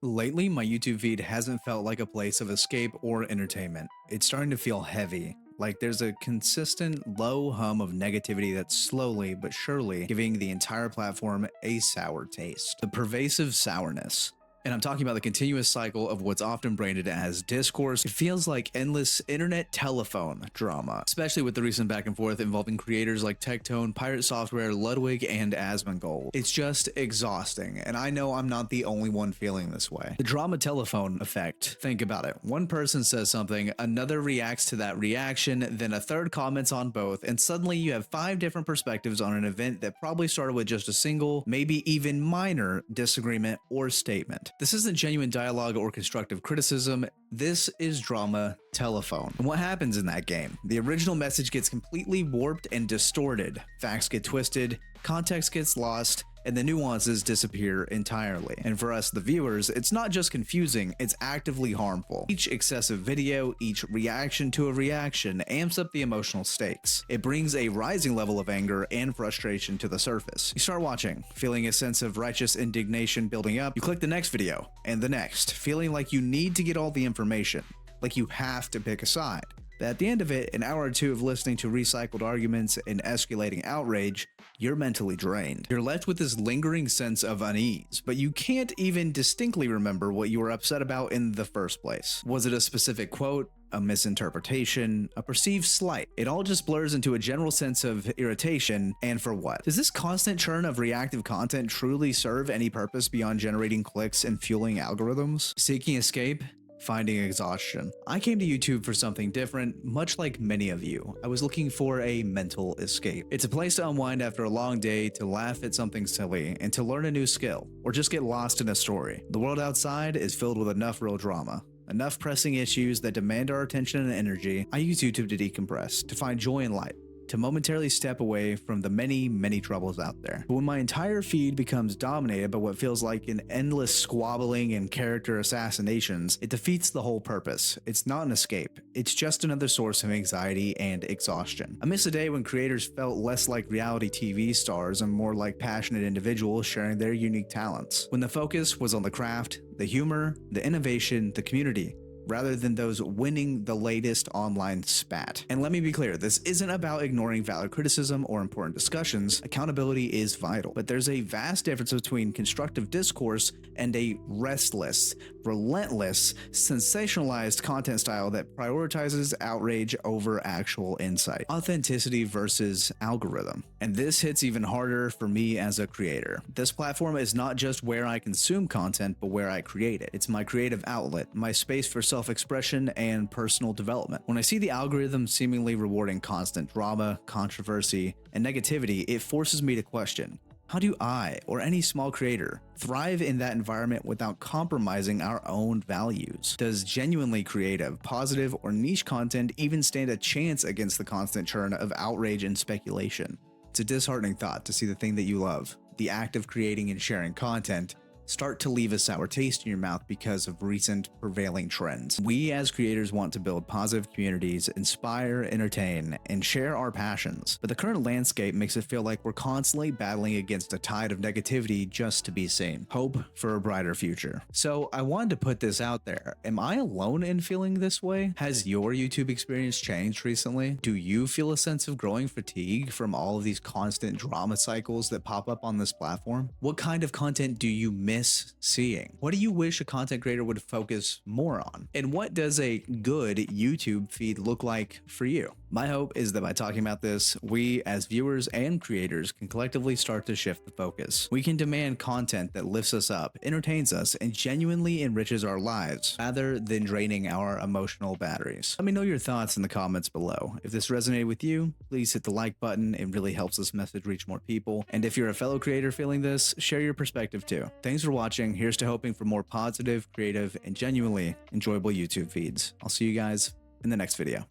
Lately, my YouTube feed hasn't felt like a place of escape or entertainment. It's starting to feel heavy. Like there's a consistent low hum of negativity that's slowly but surely giving the entire platform a sour taste. The pervasive sourness. And I'm talking about the continuous cycle of what's often branded as discourse. It feels like endless internet telephone drama, especially with the recent back and forth involving creators like Tectone, PirateSoftware, Ludwig, and Asmongold. It's just exhausting, and I know I'm not the only one feeling this way. The drama telephone effect. Think about it. One person says something, another reacts to that reaction, then a third comments on both, and suddenly you have 5 different perspectives on an event that probably started with just a single, maybe even minor disagreement or statement. This isn't genuine dialogue or constructive criticism. This is drama telephone. And what happens in that game? The original message gets completely warped and distorted. Facts get twisted, context gets lost, and the nuances disappear entirely. And for us, the viewers, it's not just confusing, it's actively harmful. Each excessive video, each reaction to a reaction amps up the emotional stakes. It brings a rising level of anger and frustration to the surface. You start watching, feeling a sense of righteous indignation building up. You click the next video, and the next, feeling like you need to get all the information, like you have to pick a side. But at the end of it, an hour or two of listening to recycled arguments and escalating outrage, you're mentally drained. You're left with this lingering sense of unease, but you can't even distinctly remember what you were upset about in the first place. Was it a specific quote, a misinterpretation, a perceived slight? It all just blurs into a general sense of irritation, and for what? Does this constant churn of reactive content truly serve any purpose beyond generating clicks and fueling algorithms? Seeking escape? Finding exhaustion. I came to YouTube for something different, much like many of you. I was looking for a mental escape. It's a place to unwind after a long day, to laugh at something silly, and to learn a new skill, or just get lost in a story. The world outside is filled with enough real drama, enough pressing issues that demand our attention and energy. I use YouTube to decompress, to find joy in life, to momentarily step away from the many troubles out there. But when my entire feed becomes dominated by what feels like an endless squabbling and character assassinations, it defeats the whole purpose. It's not an escape. It's just another source of anxiety and exhaustion. I miss a day when creators felt less like reality TV stars and more like passionate individuals sharing their unique talents. When the focus was on the craft, the humor, the innovation, the community, rather than those winning the latest online spat. And let me be clear, this isn't about ignoring valid criticism or important discussions. Accountability is vital, but there's a vast difference between constructive discourse and a restless, relentless, sensationalized content style that prioritizes outrage over actual insight. Authenticity versus algorithm. And this hits even harder for me as a creator. This platform is not just where I consume content, but where I create it. It's my creative outlet, my space for self-expression and personal development. When I see the algorithm seemingly rewarding constant drama, controversy, and negativity, it forces me to question, how do I, or any small creator, thrive in that environment without compromising our own values? Does genuinely creative, positive, or niche content even stand a chance against the constant churn of outrage and speculation? It's a disheartening thought to see the thing that you love, the act of creating and sharing content, start to leave a sour taste in your mouth because of recent prevailing trends. We as creators want to build positive communities, inspire, entertain, and share our passions. But the current landscape makes it feel like we're constantly battling against a tide of negativity just to be seen. Hope for a brighter future. So I wanted to put this out there. Am I alone in feeling this way? Has your YouTube experience changed recently? Do you feel a sense of growing fatigue from all of these constant drama cycles that pop up on this platform? What kind of content do you miss seeing? What do you wish a content creator would focus more on? And what does a good YouTube feed look like for you? My hope is that by talking about this, we as viewers and creators can collectively start to shift the focus. We can demand content that lifts us up, entertains us, and genuinely enriches our lives rather than draining our emotional batteries. Let me know your thoughts in the comments below. If this resonated with you, please hit the like button. It really helps this message reach more people. And if you're a fellow creator feeling this, share your perspective too. Thanks for watching. Here's to hoping for more positive, creative, and genuinely enjoyable YouTube feeds. I'll see you guys in the next video.